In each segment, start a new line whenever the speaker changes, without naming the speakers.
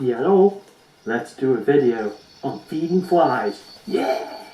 Hello, let's do a video on feeding flies. Yeah!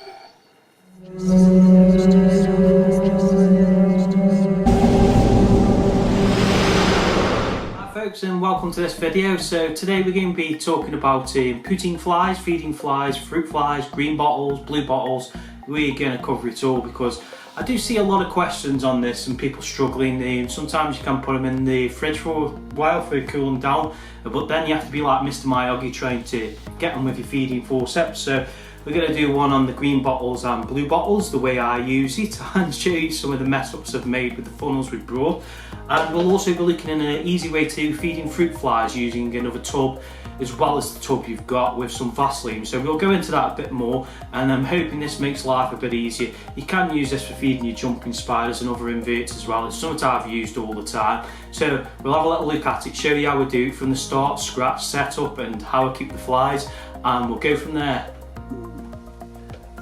Hi folks, and welcome to this video. So today we're going to be talking about pooting flies, feeding flies, fruit flies, green bottles, blue bottles. We're going to cover it all because I do see a lot of questions on this and people struggling. Sometimes you can put them in the fridge for a while for cooling down, but then you have to be like Mr. Miyagi trying to get them with your feeding forceps. So we're going to do one on the green bottles and blue bottles, the way I use it, and show you some of the mess ups I've made with the funnels we've brought. And we'll also be looking at an easy way to feeding fruit flies using another tub as well as the tub you've got with some Vaseline. So we'll go into that a bit more, and I'm hoping this makes life a bit easier. You can use this for feeding your jumping spiders and other inverts as well. It's something I've used all the time. So we'll have a little look at it, show you how we do it from the start, scratch, setup, and how I keep the flies, and we'll go from there.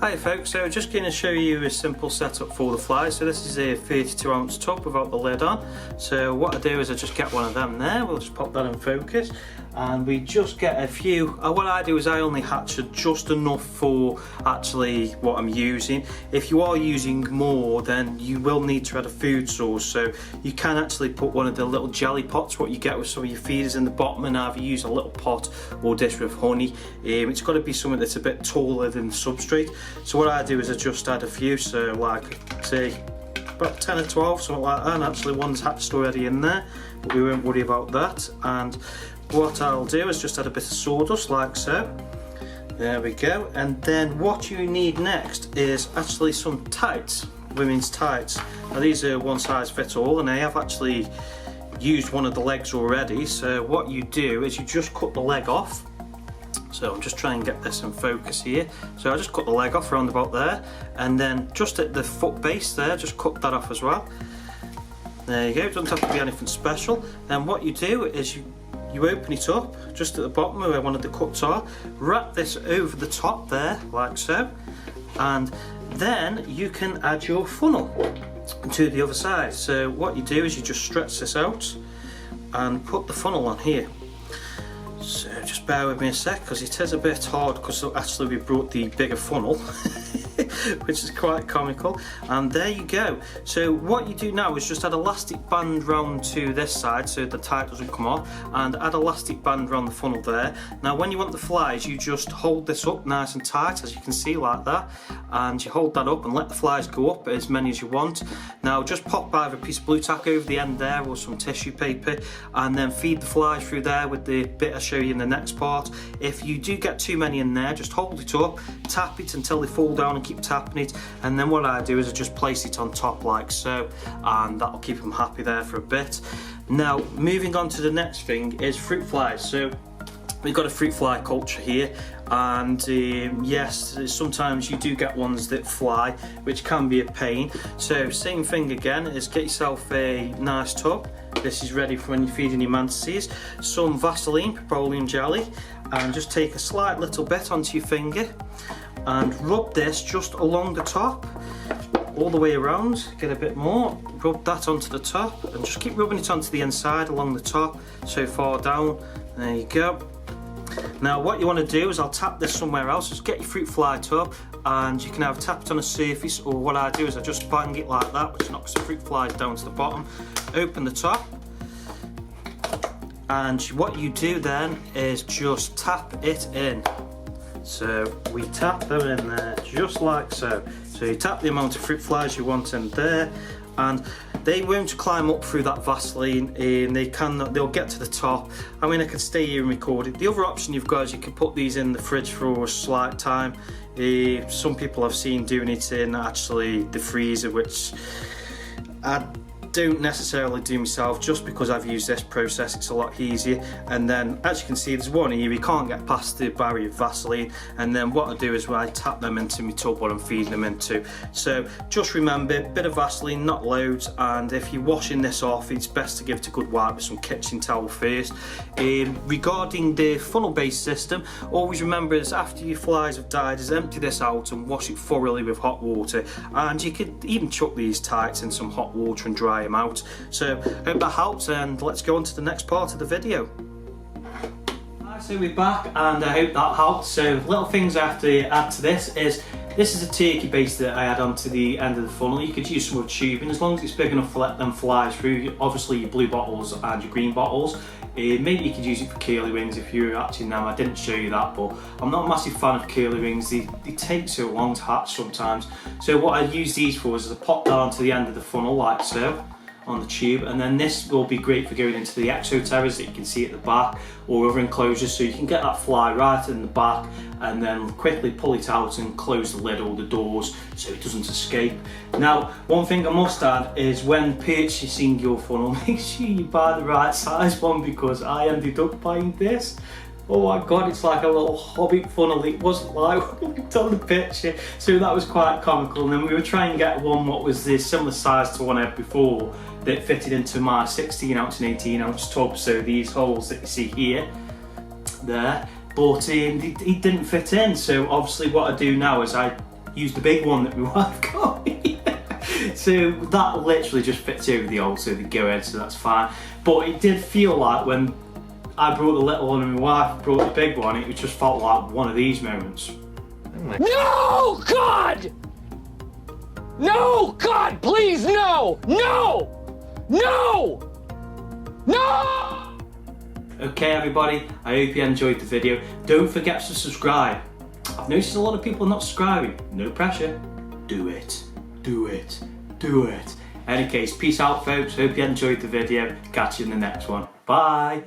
Hi folks, so just going to show you a simple setup for the flies. So this is a 32 ounce tub without the lid on. So what I do is I just get one of them there, we'll just pop that in focus, and we just get a few. What I do is I only hatch just enough for actually what I'm using. If you are using more, then you will need to add a food source. So you can actually put one of the little jelly pots, what you get with some of your feeders in the bottom, and either use a little pot or dish with honey. It's got to be something that's a bit taller than the substrate. So what I do is I just add a few, so like say about 10 or 12, something like that, and actually one's hatched already in there, but we won't worry about that. And what I'll do is just add a bit of sawdust like so. There we go. And then what you need next is actually some tights, women's tights. Now these are one size fits all, and I have actually used one of the legs already. So what you do is you just cut the leg off. So I'm just trying to get this in focus here. So I just cut the leg off around about there, and then just at the foot base there, just cut that off as well. There you go, it doesn't have to be anything special. Then what you do is you open it up just at the bottom where one of the cuts are, wrap this over the top there like so, and then you can add your funnel to the other side. So what you do is you just stretch this out and put the funnel on here. So just bear with me a sec because it is a bit hard, because actually we brought the bigger funnel which is quite comical, and there you go. So what you do now is just add elastic band round to this side so the tight doesn't come off, and add elastic band around the funnel there. Now when you want the flies, you just hold this up nice and tight, as you can see, like that, and you hold that up and let the flies go up as many as you want. Now just pop either a piece of blue tack over the end there or some tissue paper, and then feed the flies through there with the bit I show you in the next part. If you do get too many in there, just hold it up, tap it until they fall down and keep tapping it, and then what I do is I just place it on top like so, and that'll keep them happy there for a bit. Now moving on to the next thing is fruit flies. So we've got a fruit fly culture here, and yes, sometimes you do get ones that fly, which can be a pain. So same thing again, is get yourself a nice tub. This is ready for when you're feeding your mantids. Some Vaseline, petroleum jelly, and just take a slight little bit onto your finger and rub this just along the top, all the way around. Get a bit more, rub that onto the top, and just keep rubbing it onto the inside along the top, so far down. There you go. Now what you want to do is, I'll tap this somewhere else, just get your fruit fly tub, and you can either tap it on a surface, or what I do is I just bang it like that, which knocks the fruit flies down to the bottom. Open the top, and what you do then is just tap it in. So we tap them in there just like so. So you tap the amount of fruit flies you want in there, and they won't climb up through that Vaseline, and they'll get to the top. I mean, I could stay here and record it. The other option you've got is you can put these in the fridge for a slight time. Some people I've seen doing it in actually the freezer, which I don't necessarily do myself, just because I've used this process. It's a lot easier. And then as you can see, there's one here, you can't get past the barrier of Vaseline, and then what I do is I tap them into my tub what I'm feeding them into. So just remember, a bit of Vaseline, not loads, and if you're washing this off, it's best to give it a good wipe with some kitchen towel first. Regarding the funnel based system, always remember is after your flies have died is empty this out and wash it thoroughly with hot water, and you could even chuck these tights in some hot water and dry them out. So hope that helps, and let's go on to the next part of the video. So we're back, and I hope that helped. So little things I have to add to this is a turkey base that I add onto the end of the funnel. You could use some more tubing as long as it's big enough to let them fly through. Obviously your blue bottles and your green bottles. Maybe you could use it for curly wings if you're hatching them. I didn't show you that, but I'm not a massive fan of curly wings. They take so long to hatch sometimes. So what I use these for is to pop down to the end of the funnel like so, on the tube, and then this will be great for going into the exoterras that you can see at the back or other enclosures, so you can get that fly right in the back and then quickly pull it out and close the lid or the doors so it doesn't escape. Now, one thing I must add is when purchasing your funnel, make sure you buy the right size one, because I ended up buying this. Oh my god, it's like a little hobbit funnel. It wasn't like what we looked on the picture, so that was quite comical. And then we were trying to get one what was the similar size to one I had before that fitted into my 16 ounce and 18 ounce tub. So these holes that you see here, there, but it didn't fit in. So obviously what I do now is I use the big one that my wife got me. So that literally just fits over the hole, so they go in, so that's fine. But it did feel like when I brought the little one and my wife brought the big one, it just felt like one of these moments.
No, God! No, God, please, no! No! No! No!
Okay everybody, I hope you enjoyed the video. Don't forget to subscribe. I've noticed a lot of people not subscribing. No pressure. Do it. Do it. Do it. Any case, peace out folks. Hope you enjoyed the video. Catch you in the next one. Bye.